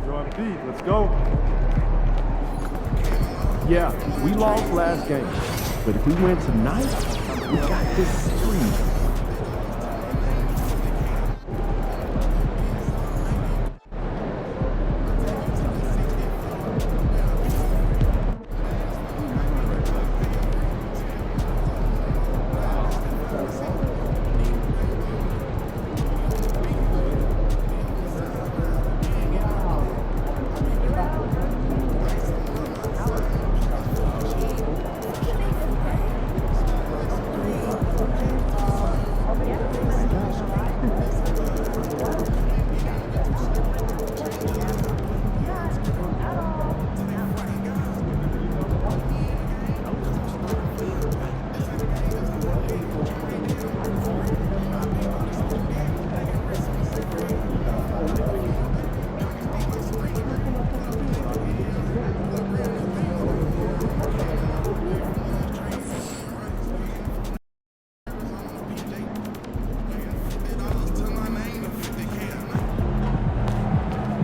You're on feet. Let's go. Yeah, we lost last game, but if we win tonight, we got this streak.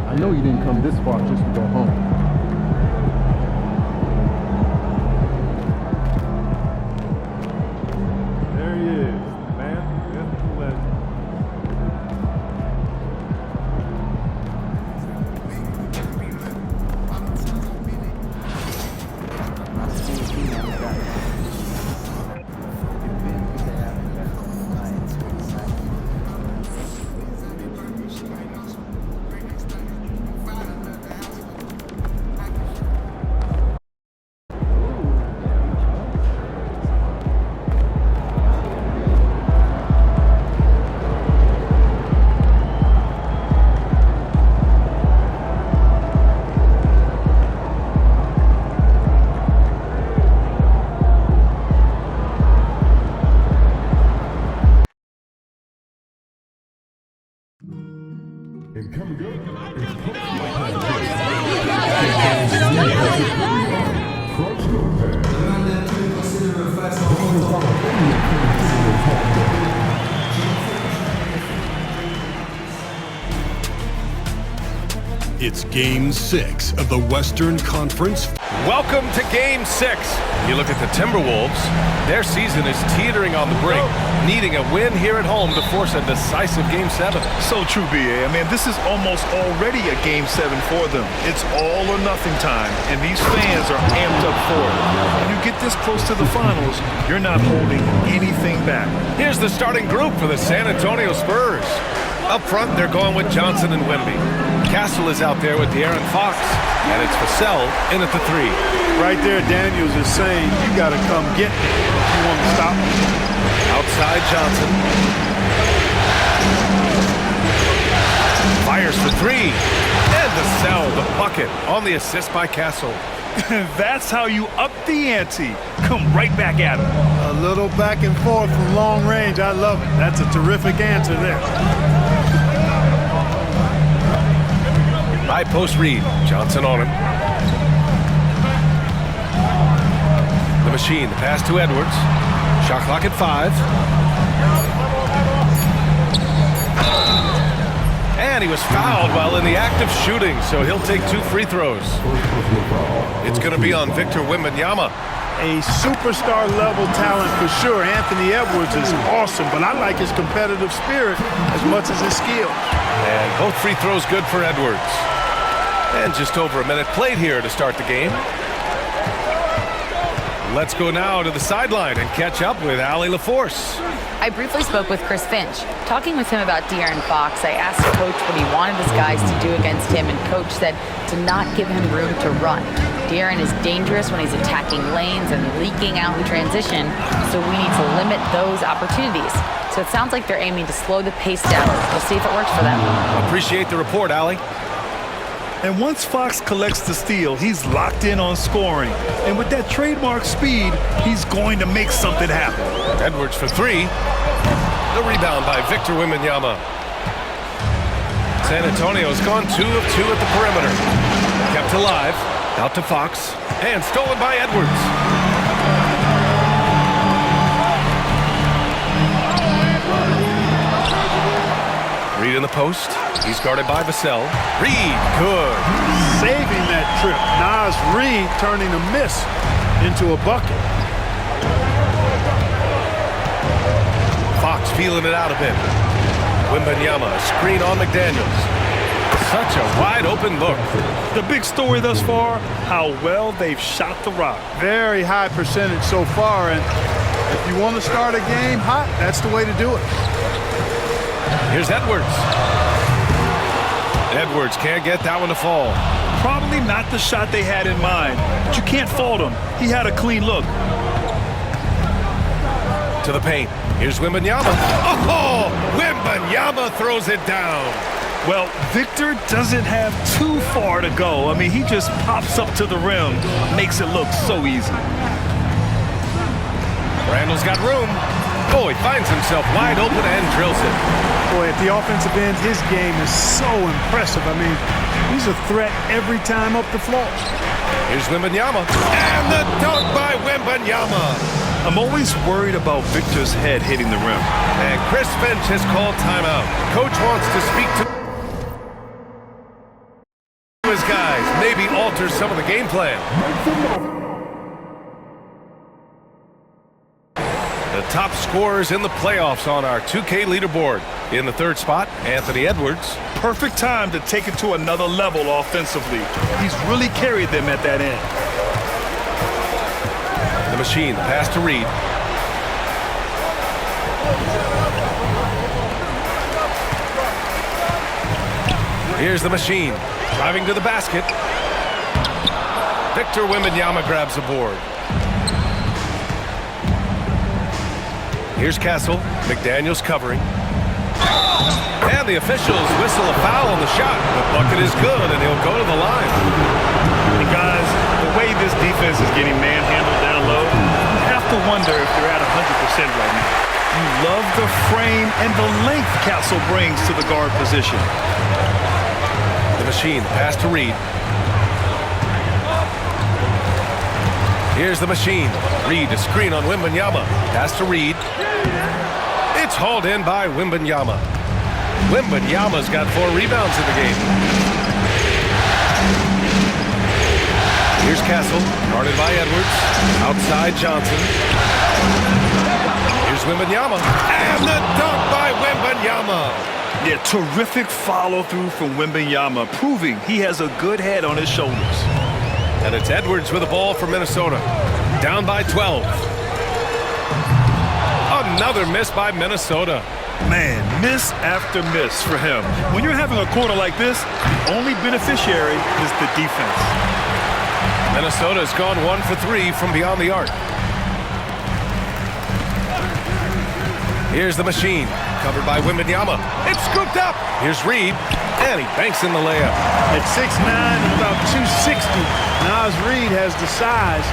I know you didn't come this far just to go home. There he is, man. Myth and legend. And coming It's Game 6 of the Western Conference. Welcome to Game 6. You look at the Timberwolves, their season is teetering on the brink, needing a win here at home to force a decisive Game 7. So true, B.A. I mean, this is almost already a Game 7 for them. It's all or nothing time, and these fans are amped up for it. When you get this close to the finals, you're not holding anything back. Here's the starting group for the San Antonio Spurs. Up front, they're going with Johnson and Wemby. Castle is out there with De'Aaron Fox, and it's Vassell in at the 3. Right there, Daniels is saying, you got to come get me if you want to stop me. Outside Johnson. Fires for 3. And Vassell, the bucket, on the assist by Castle. That's how you up the ante. Come right back at him. A little back and forth from long range. I love it. That's a terrific answer there. High post read. Johnson on him. The machine. The pass to Edwards. Shot clock at 5. And he was fouled while in the act of shooting, so he'll take 2 free throws. It's going to be on Victor Wembanyama. A superstar level talent for sure. Anthony Edwards is awesome, but I like his competitive spirit as much as his skill. And both free throws good for Edwards. And just over a minute played here to start the game. Let's go now to the sideline and catch up with Allie LaForce. I briefly spoke with Chris Finch. Talking with him about De'Aaron Fox, I asked Coach what he wanted his guys to do against him, and Coach said to not give him room to run. De'Aaron is dangerous when he's attacking lanes and leaking out in transition, so we need to limit those opportunities. So it sounds like they're aiming to slow the pace down. We'll see if it works for them. Appreciate the report, Allie. And once Fox collects the steal, he's locked in on scoring. And with that trademark speed, he's going to make something happen. Edwards for 3. The rebound by Victor Wembanyama. San Antonio's gone 2 of 2 at the perimeter. Kept alive. Out to Fox. And stolen by Edwards. Reed in the post. He's guarded by Vassell. Reed, good. Saving that trip. Nas Reed turning a miss into a bucket. Fox feeling it out a bit. Wembanyama, screen on McDaniels. Such a wide open look. The big story thus far, how well they've shot the rock. Very high percentage so far, and if you want to start a game hot, that's the way to do it. Here's Edwards. Edwards can't get that one to fall. Probably not the shot they had in mind, but you can't fault him. He had a clean look. To the paint. Here's Wembanyama. Oh, Wembanyama throws it down. Well, Victor doesn't have too far to go. I mean, he just pops up to the rim, makes it look so easy. Randall's got room. Oh, he finds himself wide open and drills it. Boy, at the offensive end, his game is so impressive. I mean, he's a threat every time up the floor. Here's Wembanyama. And the dunk by Wembanyama. I'm always worried about Victor's head hitting the rim. And Chris Finch has called timeout. Coach wants to speak to his guys, maybe alter some of the game plan. The top scorers in the playoffs on our 2K leaderboard. In the third spot, Anthony Edwards. Perfect time to take it to another level offensively. He's really carried them at that end. The machine, the pass to Reed. Here's the machine, driving to the basket. Victor Wembanyama grabs the board. Here's Castle, McDaniels covering. And the officials whistle a foul on the shot. The bucket is good, and he'll go to the line. And guys, the way this defense is getting manhandled down low, you have to wonder if they're at 100% right now. You love the frame and the length Castle brings to the guard position. The machine, pass to Reed. Here's the machine. Reed, a screen on Wembanyama. Pass to Reed. It's hauled in by Wembanyama. Wembanyama's got 4 rebounds in the game. Here's Castle, guarded by Edwards. Outside Johnson. Here's Wembanyama. And the dunk by Wembanyama. Yeah, terrific follow-through from Wembanyama, proving he has a good head on his shoulders. And it's Edwards with the ball for Minnesota. Down by 12. Another miss by Minnesota. Man, miss after miss for him. When you're having a quarter like this, the only beneficiary is the defense. Minnesota's gone 1 for 3 from beyond the arc. Here's the machine, covered by Wembanyama. It's scooped up. Here's Reed, and he banks in the layup. At 6'9" and about 260, Nas Reed has the size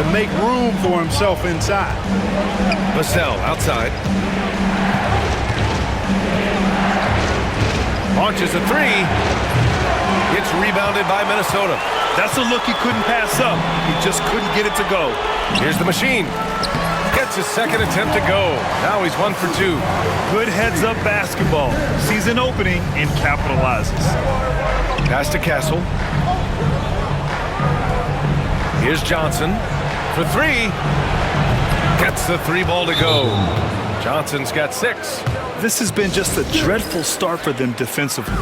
to make room for himself inside. Vassell outside. Launches a 3. It's rebounded by Minnesota. That's a look he couldn't pass up. He just couldn't get it to go. Here's the machine. Gets his second attempt to go. Now he's 1 for 2. Good heads-up basketball. Sees an opening and capitalizes. Pass to Castle. Here's Johnson for 3. Gets the 3 ball to go. Johnson's got 6. This has been just a dreadful start for them defensively.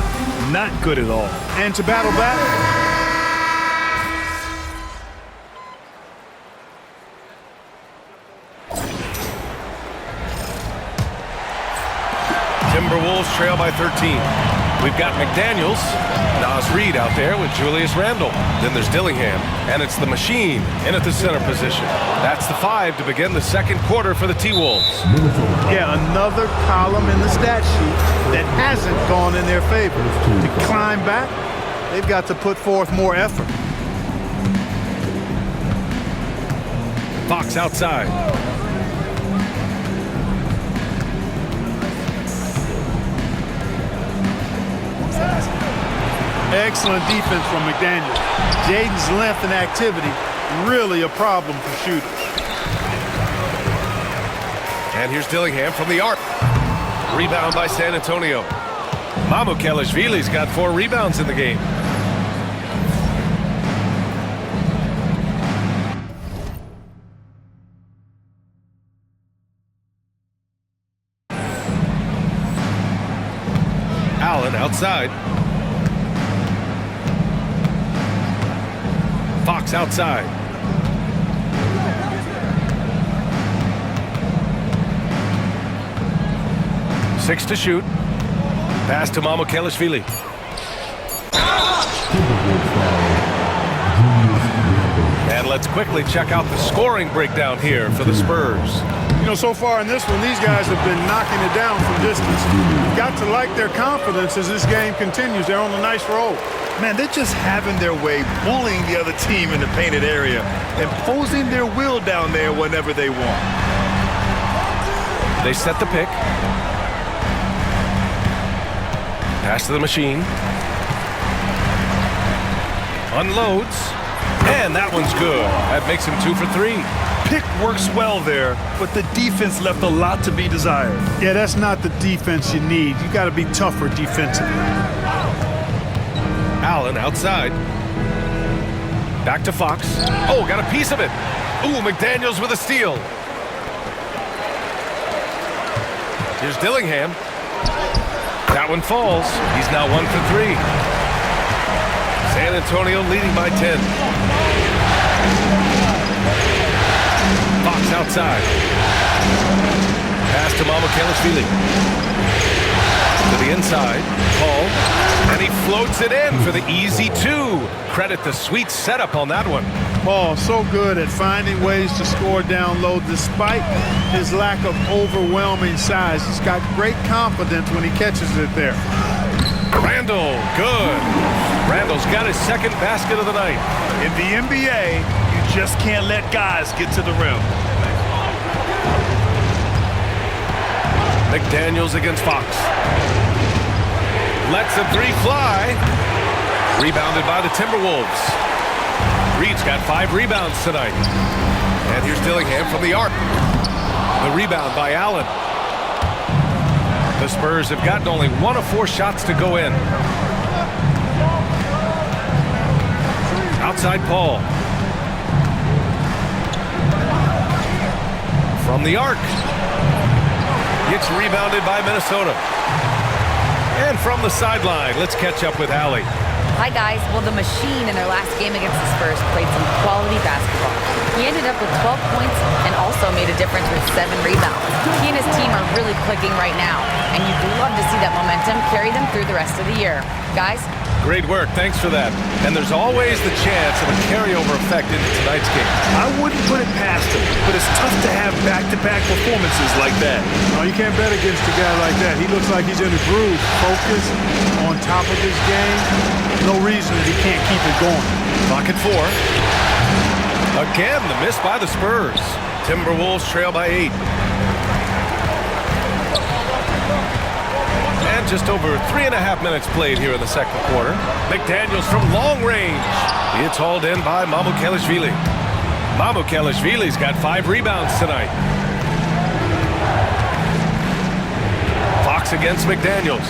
Not good at all. And to battle back, Timberwolves trail by 13. We've got McDaniels, Nas Reed out there with Julius Randle. Then there's Dillingham, and it's the machine in at the center position. That's the 5 to begin the second quarter for the T-Wolves. yeah, another column in the stat sheet that hasn't gone in their favor. To climb back, they've got to put forth more effort. Fox outside. Excellent defense from McDaniels. Jaden's length and activity, really a problem for shooters. And here's Dillingham from the arc. Rebound by San Antonio. Mamukelashvili's got 4 rebounds in the game. Allen outside. Fox outside. Six to shoot. Pass to Mamukelashvili. And let's quickly check out the scoring breakdown here for the Spurs. You know, so far in this one, these guys have been knocking it down from distance. You've got to like their confidence as this game continues. They're on a nice roll. Man, they're just having their way, bullying the other team in the painted area, imposing their will down there whenever they want. They set the pick. Pass to the machine. Unloads. And that one's good. That makes him 2 for 3. Pick works well there, but the defense left a lot to be desired. Yeah, that's not the defense you need. You got to be tougher defensively. Allen outside. Back to Fox. Oh, got a piece of it. Ooh, McDaniels with a steal. Here's Dillingham. That one falls. He's now 1 for 3. San Antonio leading by 10. Fox outside. Pass to Mamukelashvili. To the inside. Paul. And he floats it in for the easy 2. Credit the sweet setup on that one. Paul, so good at finding ways to score down low despite his lack of overwhelming size. He's got great confidence when he catches it there. Randall, good. Randall's got his second basket of the night. In the NBA, you just can't let guys get to the rim. McDaniels against Fox. Lets the 3 fly. Rebounded by the Timberwolves. Reed's got 5 rebounds tonight. And here's Dillingham from the arc. The rebound by Allen. The Spurs have gotten only 1 of 4 shots to go in. Outside Paul. From the arc. Gets rebounded by Minnesota. And from the sideline, let's catch up with Allie. Hi, guys. Well, the Machine in their last game against the Spurs played some quality basketball. He ended up with 12 points and also made a difference with 7 rebounds. He and his team are really clicking right now, and you'd love to see that momentum carry them through the rest of the year. Guys? Great work. Thanks for that. And there's always the chance of a carryover effect into tonight's game. I wouldn't put it past him, but it's tough to have back-to-back performances like that. Oh, you can't bet against a guy like that. He looks like he's in a groove, focused, on top of his game. No reason that he can't keep it going. Clock at 4. Again, the miss by the Spurs. Timberwolves trail by 8. And just over 3.5 minutes played here in the second quarter. McDaniels from long range. It's hauled in by Mamukelashvili. Mamukelashvili's got 5 rebounds tonight. Fox against McDaniels.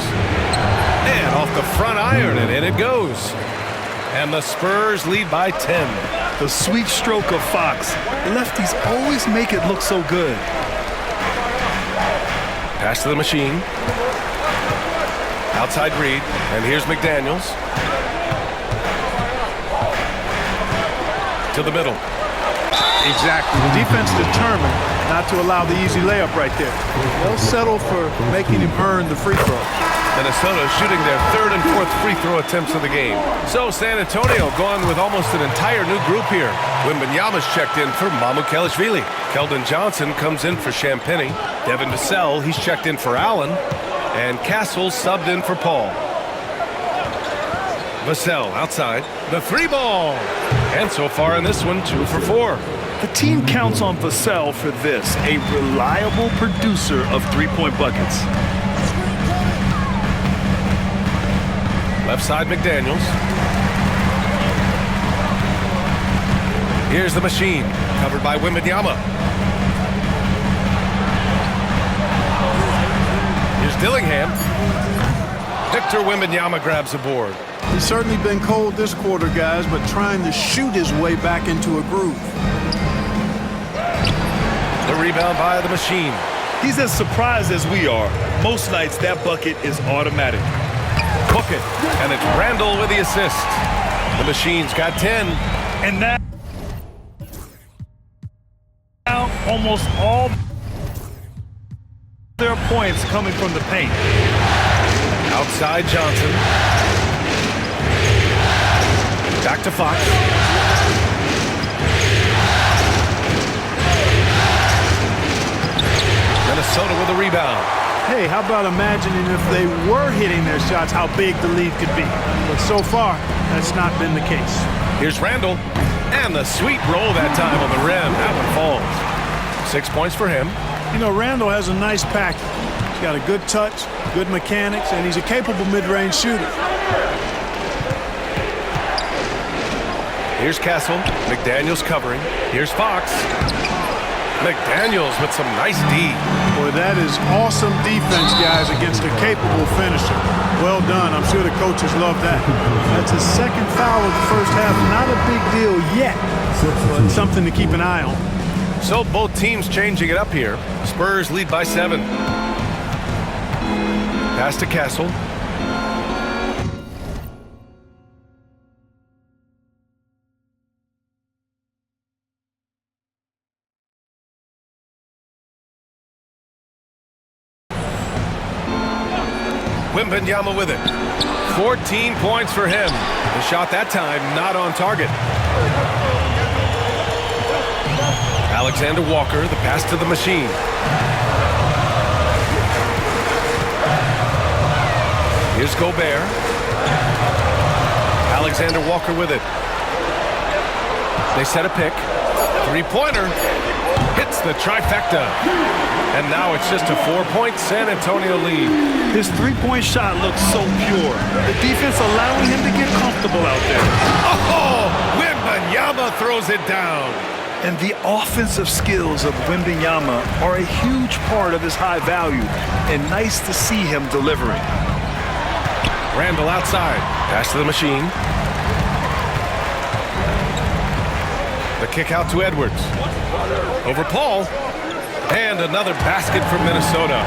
And off the front iron, and in it goes. And the Spurs lead by 10. The sweet stroke of Fox. Lefties always make it look so good. Pass to the machine. Outside Reed, and here's McDaniels. To the middle. Exactly. The defense determined not to allow the easy layup right there. They'll settle for making him earn the free throw. Minnesota shooting their 3rd and 4th free throw attempts of the game. So San Antonio going with almost an entire new group here. Wembanyama's checked in for Mamukelashvili. Keldon Johnson comes in for Champagny. Devin Vassell, he's checked in for Allen. And Castle subbed in for Paul. Vassell outside. The 3 ball. And so far in this one, 2 for 4. The team counts on Vassell for this, a reliable producer of 3-point buckets. Left side McDaniels. Here's the machine, covered by Wembanyama. Here's Dillingham. To Victor Wembanyama grabs a board. He's certainly been cold this quarter, guys, but trying to shoot his way back into a groove. The rebound by the machine. He's as surprised as we are. Most nights, that bucket is automatic. Book it, and it's Randall with the assist. The machine's got 10. And now almost all their points coming from the paint. Outside Johnson. Back to Fox. Minnesota with a rebound. Hey, how about imagining if they were hitting their shots, how big the lead could be? But so far, that's not been the case. Here's Randall. And the sweet roll that time on the rim. That one falls. 6 points for him. You know, Randall has a nice package. He's got a good touch, good mechanics, and he's a capable mid-range shooter. Here's Castle. McDaniels covering. Here's Fox. McDaniels with some nice D. Boy, that is awesome defense, guys, against a capable finisher. Well done. I'm sure the coaches love that. That's his second foul of the first half. Not a big deal yet, but something to keep an eye on. So both teams changing it up here. Spurs lead by 7. Pass to Castle. Wembanyama with it. 14 points for him. The shot that time not on target. Alexander Walker, the pass to the machine. Here's Gobert. Alexander Walker with it. They set a pick. Three-pointer. Hits the trifecta. And now it's just a 4-point San Antonio lead. His three-point shot looks so pure. The defense allowing him to get comfortable out there. Oh, Wembanyama throws it down. And the offensive skills of Wembanyama are a huge part of his high value. And nice to see him delivering. Randall outside. Pass to the machine. The kick out to Edwards. Over Paul. And another basket for Minnesota.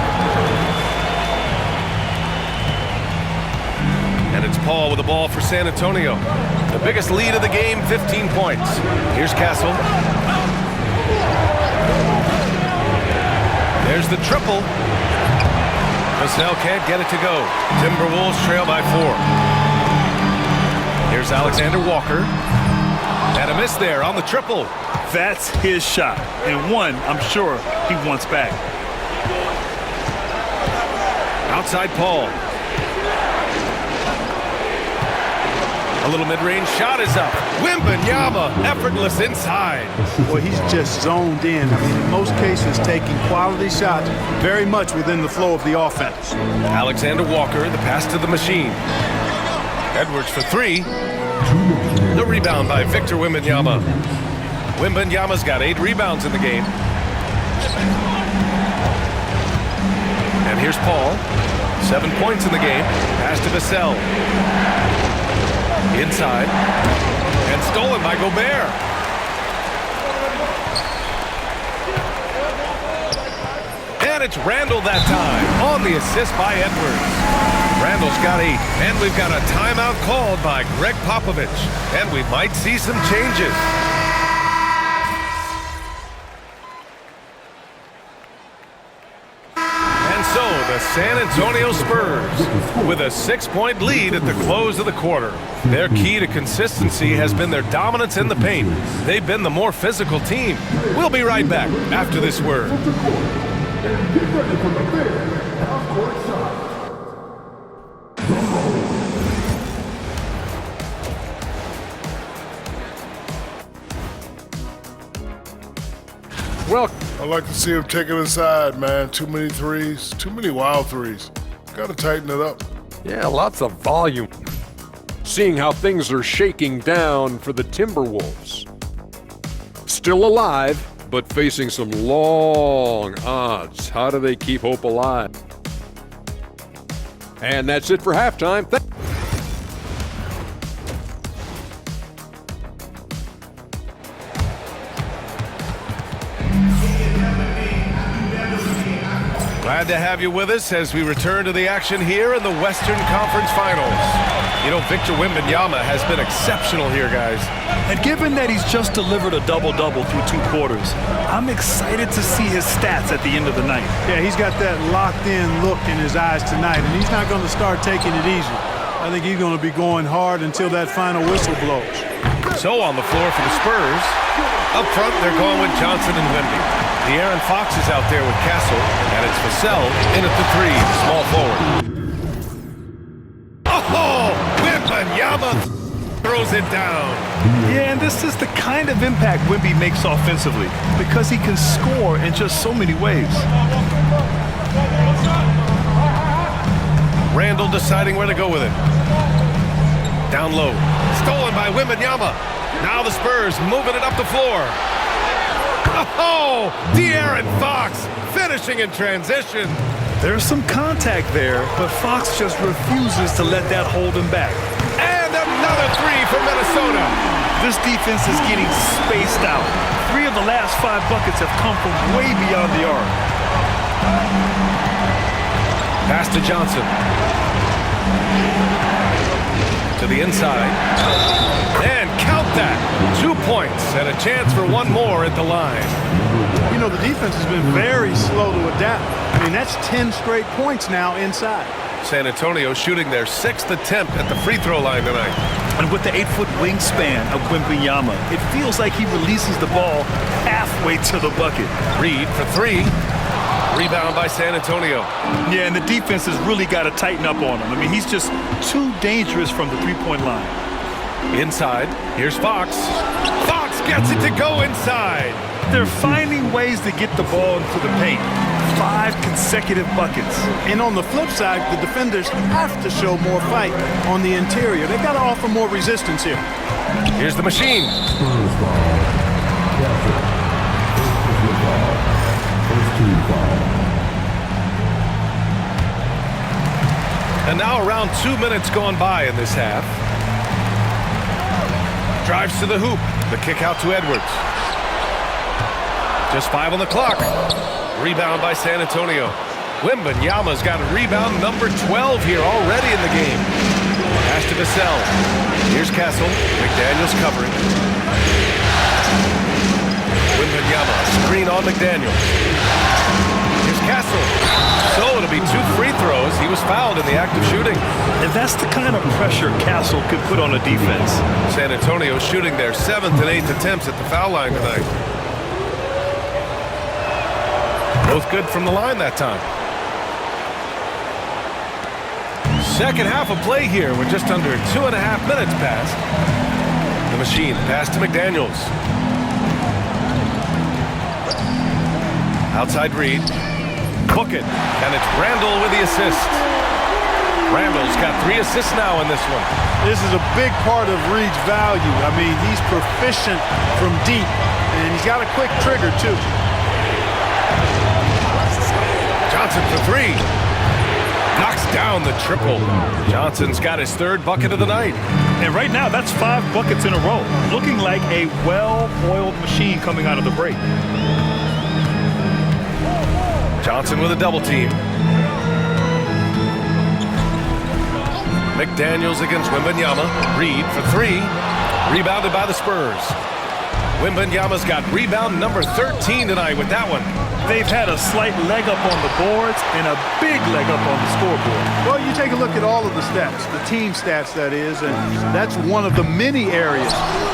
And it's Paul with the ball for San Antonio. The biggest lead of the game, 15 points. Here's Castle. There's the triple. Vassell can't get it to go. Timberwolves trail by 4. Here's Alexander Walker. And a miss there on the triple. That's his shot, and one I'm sure he wants back. Outside Paul. A little mid-range shot is up. Wembanyama, effortless inside. Well, he's just zoned in. I mean, in most cases, taking quality shots very much within the flow of the offense. Alexander Walker, the pass to the machine. Edwards for 3. The rebound by Victor Wembanyama. Wembanyama's got 8 rebounds in the game. And here's Paul. 7 points in the game. Pass to Vassell. Inside. And stolen by Gobert. And it's Randall that time on the assist by Edwards. Randall's got 8. And we've got a timeout called by Greg Popovich. And we might see some changes. So the San Antonio Spurs with a 6-point lead at the close of the quarter. Their key to consistency has been their dominance in the paint. They've been the more physical team. We'll be right back after this word. Well, I like to see him take it inside, man. Too many threes, too many wild threes. Got to tighten it up. Yeah, lots of volume. Seeing how things are shaking down for the Timberwolves. Still alive, but facing some long odds. How do they keep hope alive? And that's it for halftime. Glad to have you with us as we return to the action here in the Western Conference Finals. You know, Victor Wembanyama has been exceptional here, guys. And given that he's just delivered a double-double through 2 quarters, I'm excited to see his stats at the end of the night. Yeah, he's got that locked-in look in his eyes tonight, and he's not going to start taking it easy. I think he's going to be going hard until that final whistle blows. So on the floor for the Spurs. Up front, they're going with Johnson and Wemby. De'Aaron Fox is out there with Castle, and it's Vassell in at the 3, small forward. Oh, Wembanyama throws it down. Yeah, and this is the kind of impact Wemby makes offensively because he can score in just so many ways. Randall deciding where to go with it. Down low. Stolen by Wembanyama. Now the Spurs moving it up the floor. Oh, De'Aaron Fox finishing in transition. There's some contact there, but Fox just refuses to let that hold him back. And another 3 for Minnesota. This defense is getting spaced out. 3 of the last 5 buckets have come from way beyond the arc. Pass to Johnson. To the inside. And count that. 2 points and a chance for 1 more at the line. You know, the defense has been very slow to adapt. I mean, that's 10 straight points now inside. San Antonio shooting their 6th attempt at the free throw line tonight. And with the 8-foot wingspan of Wembanyama, it feels like he releases the ball halfway to the bucket. Reed for 3. Rebound by San Antonio. Yeah, and the defense has really got to tighten up on him. I mean, he's just too dangerous from the three-point line. Inside, here's Fox. Fox gets it to go inside. They're finding ways to get the ball into the paint. 5 consecutive buckets. And on the flip side, the defenders have to show more fight on the interior. They've got to offer more resistance here. Here's the machine. And now around 2 minutes gone by in this half. Drives to the hoop. The kick out to Edwards. Just 5 on the clock. Rebound by San Antonio. Wembanyama's got rebound number 12 here already in the game. Pass to Vassell. Here's Castle. McDaniels covering. Wembanyama, screen on McDaniels. Here's Castle. So it'll be 2 free throws. He was fouled in the act of shooting. And that's the kind of pressure Castle could put on a defense. San Antonio shooting their 7th and 8th attempts at the foul line tonight. Both good from the line that time. Second half of play here with just under 2.5 minutes passed. The machine pass to McDaniels. Outside Reed. Book it. And it's Randall with the assist. Randall's got 3 assists now in this one. This is a big part of Reed's value. I mean, he's proficient from deep, and he's got a quick trigger, too. Johnson for 3. Knocks down the triple. Johnson's got his 3rd bucket of the night. And right now, that's 5 buckets in a row. Looking like a well-oiled machine coming out of the break. Johnson with a double team. McDaniels against Wembanyama. Reed for 3. Rebounded by the Spurs. Wembanyama's got rebound number 13 tonight with that one. They've had a slight leg up on the boards and a big leg up on the scoreboard. Well, you take a look at all of the stats, the team stats, that is, and that's one of the many areas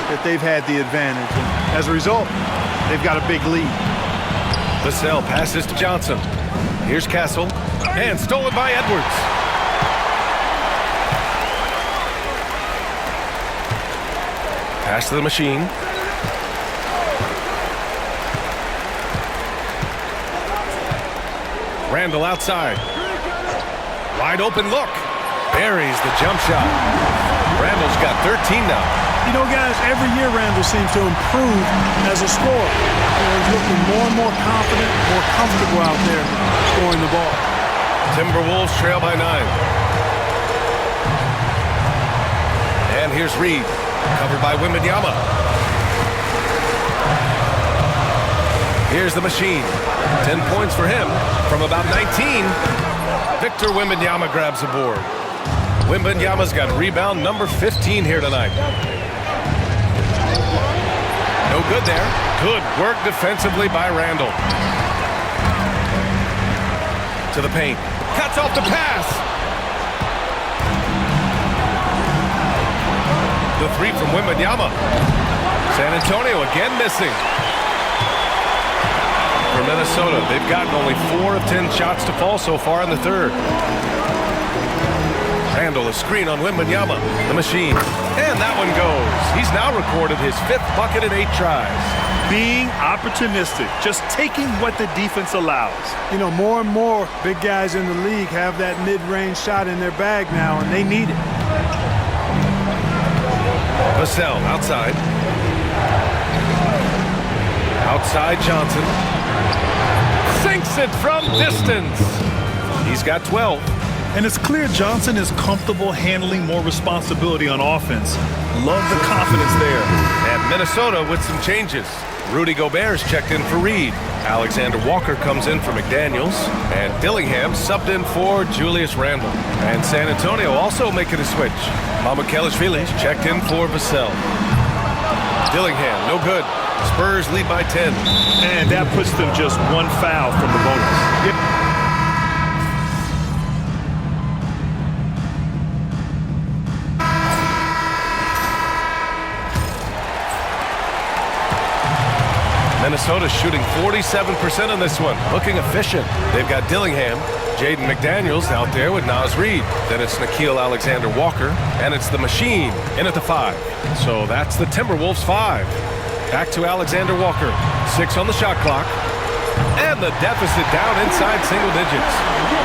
that they've had the advantage. And as a result, they've got a big lead. Vassell passes to Johnson. Here's Castle. And stolen by Edwards. Pass to the machine. Randall outside. Wide open look. Buries the jump shot. Randall's got 13 now. You know, guys, every year Randall seems to improve as a scorer. You know, he's looking more and more confident, more comfortable out there scoring the ball. Timberwolves trail by 9. here's Reed, covered by Wembanyama. Here's the machine. 10 points for him from about 19. Victor Wembanyama grabs the board. Wembanyama's got rebound number 15 here tonight. No good there. Good work defensively by Randall. To the paint. Cuts off the pass. The three from Wembanyama. San Antonio again missing. For Minnesota, they've gotten only 4 of 10 shots to fall so far in the third. Randall, a screen on Wembanyama. The machine. And that one goes. He's now recorded his 5th bucket in 8 tries. Being opportunistic, just taking what the defense allows. You know, more and more big guys in the league have that mid-range shot in their bag now, and they need it. Vassell outside. Outside Johnson. Sinks it from distance. He's got 12. And it's clear Johnson is comfortable handling more responsibility on offense. Love the confidence there. And Minnesota with some changes. Rudy Gobert's checked in for Reed. Alexander Walker comes in for McDaniels. And Dillingham subbed in for Julius Randle. And San Antonio also making a switch. Mamukelashvili's checked in for Vassell. Dillingham, no good. Spurs lead by 10. And that puts them just 1 foul from the bonus. Yep. Minnesota's shooting 47% in this one, looking efficient. They've got Dillingham, Jaden McDaniels out there with Naz Reid. Then it's Nickeil Alexander-Walker, and it's the machine in at the 5. So that's the Timberwolves 5. Back to Alexander-Walker, 6 on the shot clock, and the deficit down inside single digits.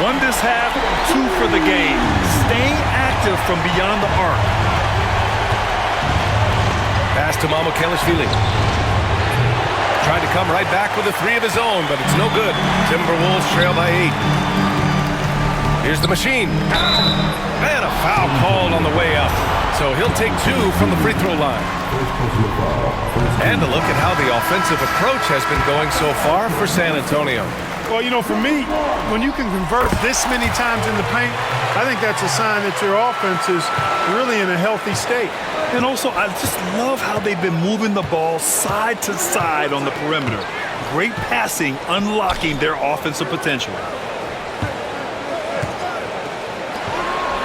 1 this half, 2 for the game. Staying active from beyond the arc. Pass to Mamukelashvili. Tried to come right back with a 3 of his own, but it's no good. Timberwolves trail by 8. Here's the machine. And a foul called on the way up. So he'll take 2 from the free throw line. And a look at how the offensive approach has been going so far for San Antonio. Well, you know, for me, when you can convert this many times in the paint, I think that's a sign that your offense is really in a healthy state. And also, I just love how they've been moving the ball side to side on the perimeter. Great passing, unlocking their offensive potential.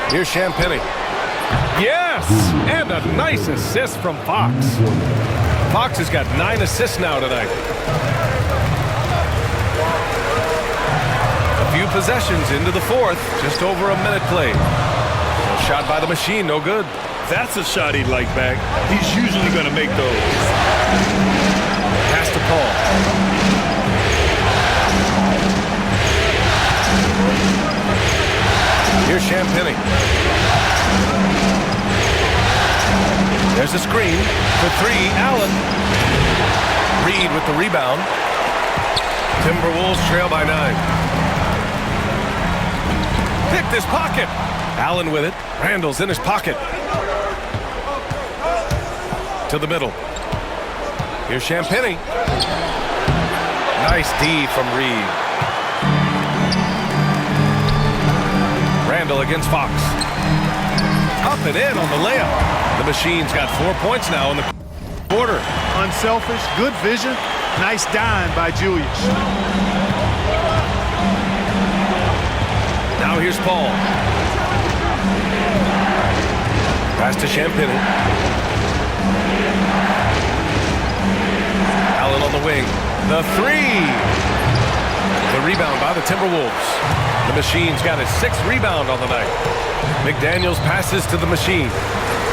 Here's Champagnie. Yes! And a nice assist from Fox. Fox has got 9 assists now tonight. A few possessions into the 4th, just over a minute played. Shot by the machine, no good. That's a shot he'd like back. He's usually going to make those. Pass to Paul. Here's Champagnie. There's a screen for 3. Allen. Reed with the rebound. Timberwolves trail by 9. Pick this pocket. Allen with it. Randall's in his pocket. To the middle. Here's Champagnie. Nice D from Reed. Randall against Fox. Up and in on the layup. The machine's got 4 points now in the quarter. Unselfish, good vision, nice dime by Julius. Now here's Paul. Pass to Champagnie. Allen on the wing. The 3. The rebound by the Timberwolves. The machine's got his 6th rebound on the night. McDaniels passes to the machine.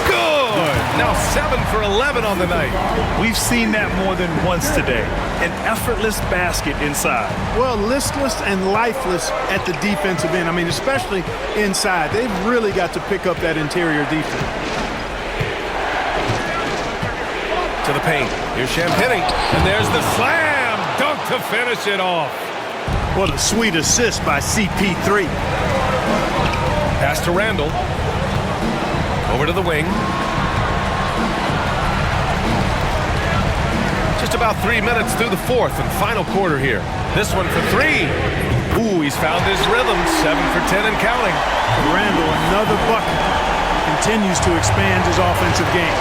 Good! Now 7 for 11 on the night. We've seen that more than once today. An effortless basket inside. Well, listless and lifeless at the defensive end. I mean, especially inside. They've really got to pick up that interior defense. To the paint. Here's Champagnie. And there's the slam dunk to finish it off. What a sweet assist by CP3. Pass to Randall. Over to the wing. Just about 3 minutes through the fourth and final quarter here. This one for three. Ooh, he's found his rhythm. 7 for 10 and counting. Randall, another bucket. Continues to expand his offensive game.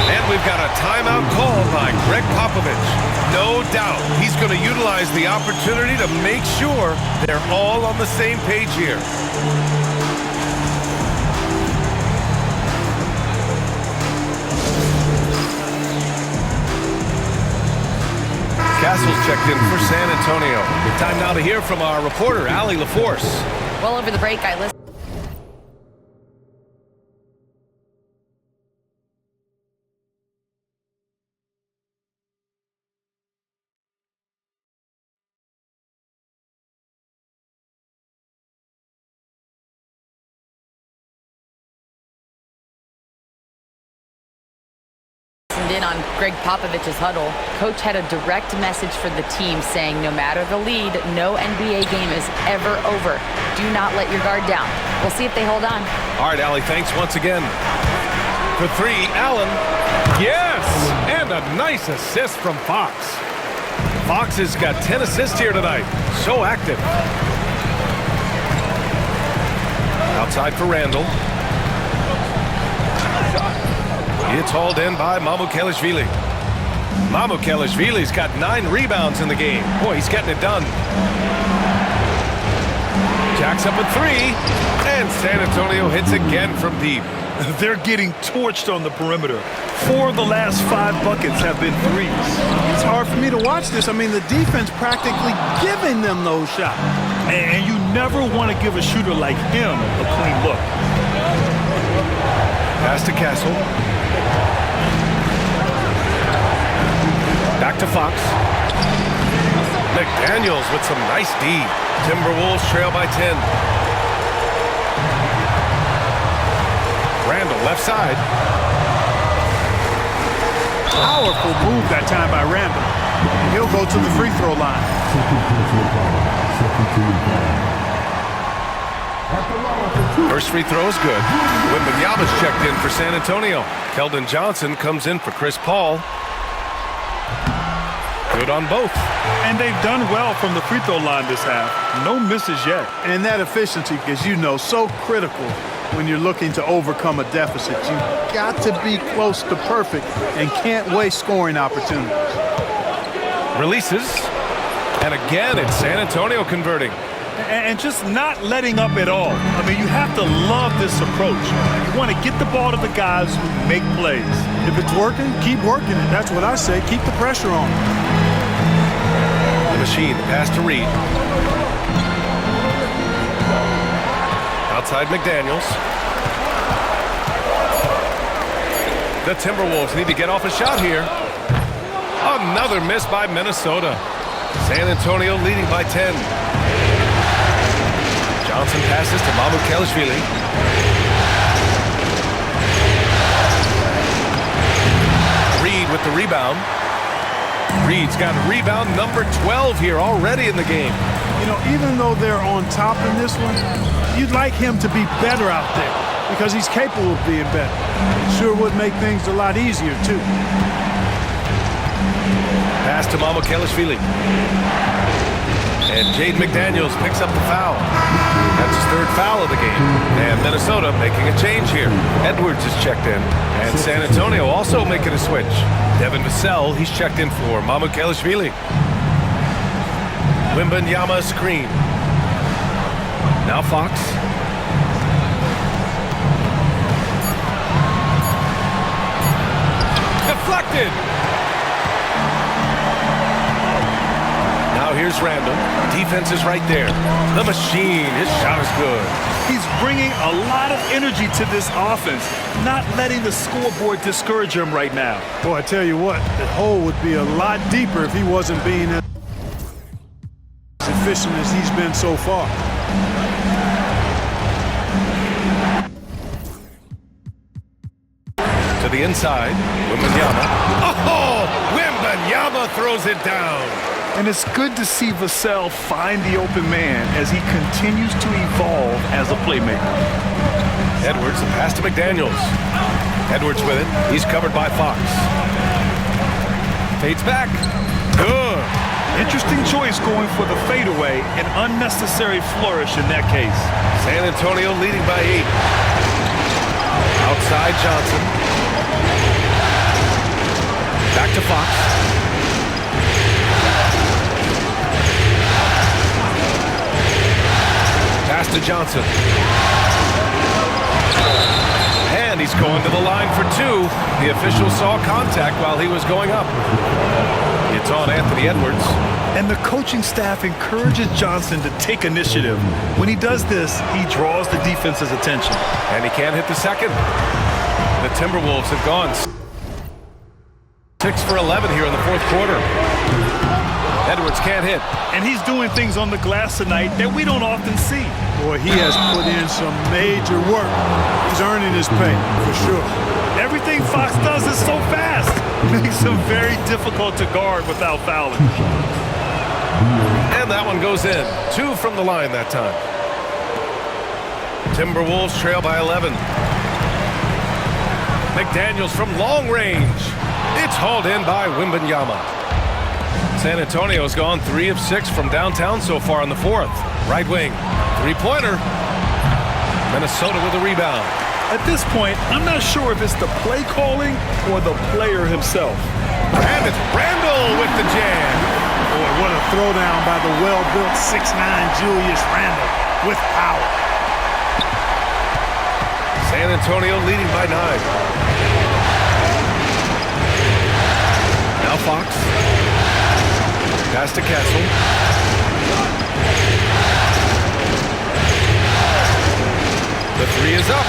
And we've got a timeout called by Greg Popovich. No doubt he's going to utilize the opportunity to make sure they're all on the same page here. Castle's checked in for San Antonio. Time now to hear from our reporter, Allie LaForce. Well, over the break, I listened. In on Greg Popovich's huddle. Coach had a direct message for the team saying no matter the lead, no NBA game is ever over. Do not let your guard down. We'll see if they hold on. All right, Allie, thanks once again. For three, Allen. Yes! And a nice assist from Fox. Fox has got 10 assists here tonight. So active. Outside for Randall. It's hauled in by Mamukelashvili. Mamukelashvili's got 9 rebounds in the game. Boy, he's getting it done. Jacks up a three, and San Antonio hits again from deep. They're getting torched on the perimeter. 4 of the last 5 buckets have been threes. It's hard for me to watch this. I mean, the defense practically giving them those shots. And you never want to give a shooter like him a clean look. Pass to Castle. Back to Fox. McDaniels with some nice D. Timberwolves trail by 10. Randall left side. Powerful move that time by Randall. He'll go to the free throw line. First free throw is good. Wembanyama's checked in for San Antonio. Keldon Johnson comes in for Chris Paul. Good on both. And they've done well from the free throw line this half. No misses yet. And that efficiency, as you know, so critical when you're looking to overcome a deficit. You've got to be close to perfect and can't waste scoring opportunities. Releases. And again, it's San Antonio converting. And just not letting up at all. I mean, you have to love this approach. You want to get the ball to the guys who make plays. If it's working, keep working it. That's what I say. Keep the pressure on. The machine, the pass to Reed. Outside McDaniels. The Timberwolves need to get off a shot here. Another miss by Minnesota. San Antonio leading by 10. Johnson passes to Mamukelashvili. Reed with the rebound. Reed's got rebound number 12 here already in the game. You know, even though they're on top in this one, you'd like him to be better out there because he's capable of being better. It sure would make things a lot easier, too. Pass to Mamukelashvili. And Jaden McDaniels picks up the foul. That's his 3rd foul of the game. And Minnesota making a change here. Edwards is checked in. And San Antonio also making a switch. Devin Vassell, he's checked in for Mamukelashvili. Wembanyama screen. Now Fox. Deflected. Now here's Randall. Defense is right there. The machine. His shot is good. He's bringing a lot of energy to this offense, not letting the scoreboard discourage him right now. Boy, I tell you what, the hole would be a lot deeper if he wasn't being as efficient as he's been so far. To the inside, Wembanyama. Oh, Wembanyama throws it down. And it's good to see Vassell find the open man as he continues to evolve as a playmaker. Edwards, the pass to McDaniels. Edwards with it. He's covered by Fox. Fades back. Good. Interesting choice going for the fadeaway, an unnecessary flourish in that case. San Antonio leading by 8. Outside Johnson. Back to Fox. Pass to Johnson. And he's going to the line for 2. The official saw contact while he was going up. It's on Anthony Edwards. And the coaching staff encourages Johnson to take initiative. When he does this, he draws the defense's attention. And he can't hit the second. The Timberwolves have gone 6 for 11 here in the fourth quarter. Edwards can't hit. And he's doing things on the glass tonight that we don't often see. Boy, he has put in some major work. He's earning his pay, for sure. Everything Fox does is so fast. Makes him very difficult to guard without fouling. And that one goes in. 2 from the line that time. Timberwolves trail by 11. McDaniels from long range. It's hauled in by Wembanyama. San Antonio's gone 3 of 6 from downtown so far in the fourth. Right wing. 3-pointer. Minnesota with a rebound. At this point, I'm not sure if it's the play calling or the player himself. And it's Randle with the jam. Boy, what a throwdown by the well-built 6'9" Julius Randle with power. San Antonio leading by 9. Now Fox. Pass to Castle. The 3 is up.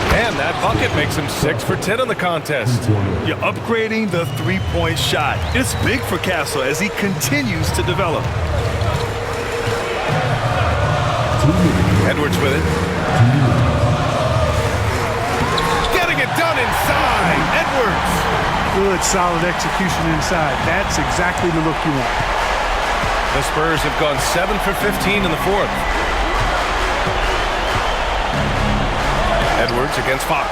And that bucket makes him 6 for 10 in the contest. You're upgrading the three-point shot. It's big for Castle as he continues to develop. Edwards with it. Getting it done inside. Edwards. Good, solid execution inside. That's exactly the look you want. The Spurs have gone 7 for 15 in the fourth. Edwards against Fox.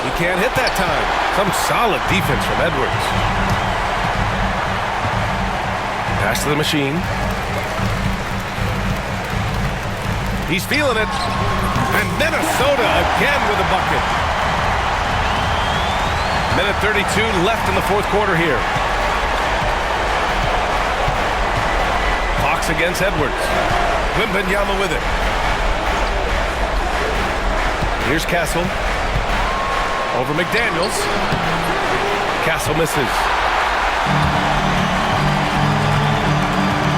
He can't hit that time. Some solid defense from Edwards. Pass to the machine. He's feeling it. And Minnesota again with a bucket. Minute 32 left in the fourth quarter here. Fox against Edwards. Wembanyama with it. Here's Castle. Over McDaniels. Castle misses.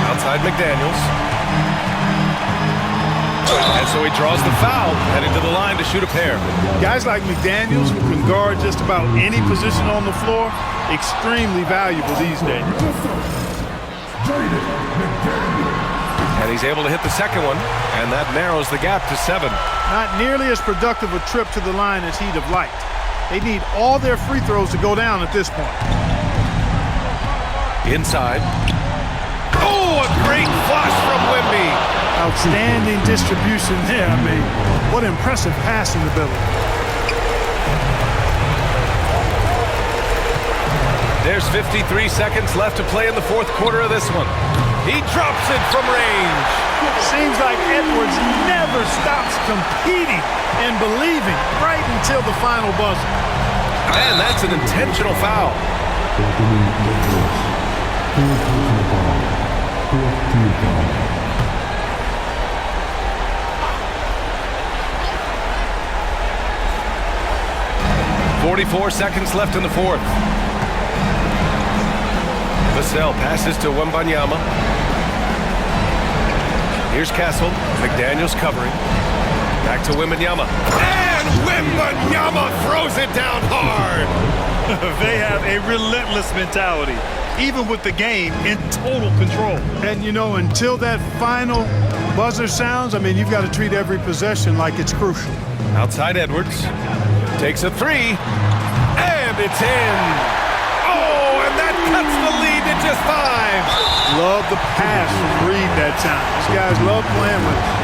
Outside McDaniels. And so he draws the foul, heading to the line to shoot a pair. Guys like McDaniels, who can guard just about any position on the floor, extremely valuable these days. And he's able to hit the second one, and that narrows the gap to 7. Not nearly as productive a trip to the line as he'd have liked. They need all their free throws to go down at this point. Inside. Oh, a great flush from Wemby. Outstanding distribution there. I mean, what impressive passing ability. There's 53 seconds left to play in the fourth quarter of this one. He drops it from range. Seems like Edwards never stops competing and believing right until the final buzzer. And that's an intentional foul. 44 seconds left in the fourth. Vassell passes to Wembanyama. Here's Castle. McDaniels covering. Back to Wembanyama. And Wembanyama throws it down hard. They have a relentless mentality, even with the game in total control. And, you know, until that final buzzer sounds, I mean, you've got to treat every possession like it's crucial. Outside Edwards. Takes a 3. And it's in. Oh, and that cuts the lead to just 5. Love the pass from Reed that time. These guys love playing with him.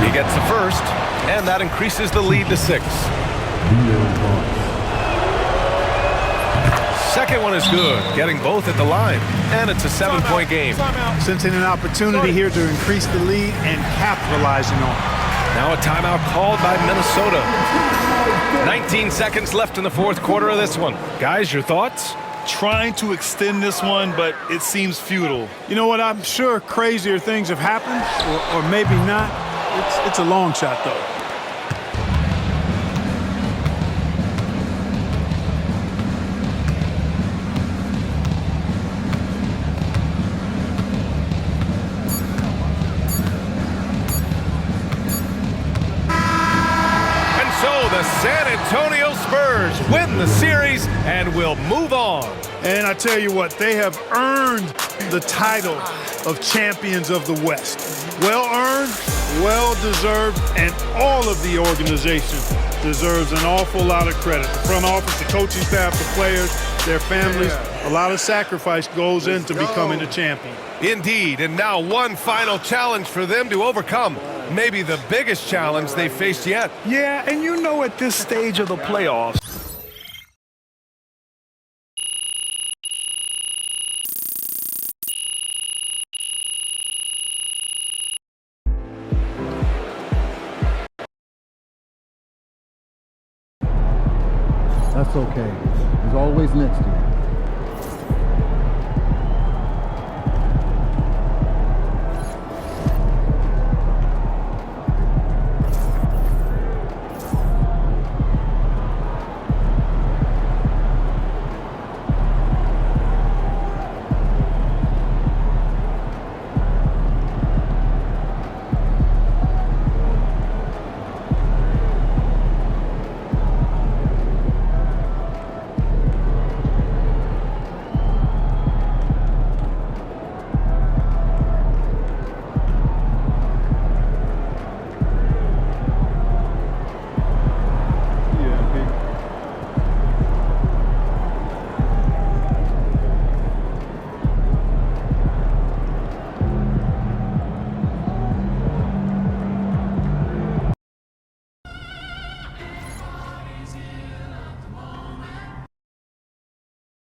He gets the first, and that increases the lead to 6. second one is good, getting both at the line. And it's a 7-point game. Sensing an opportunity here to increase the lead and capitalizing on it. Now a timeout called by Minnesota. 19 seconds left in the fourth quarter of this one. Guys, your thoughts? Trying to extend this one, but it seems futile. You know what? I'm sure crazier things have happened, or maybe not. It's a long shot, though. The San Antonio Spurs win the series and will move on. And I tell you what, they have earned the title of champions of the West. Well earned, well deserved, and all of the organization deserves an awful lot of credit. The front office, the coaching staff, the players, their families, a lot of sacrifice goes into becoming a champion. Indeed, and now one final challenge for them to overcome. Maybe the biggest challenge they've faced yet. Yeah, and you know at this stage of the playoffs, That's okay. There's always next year.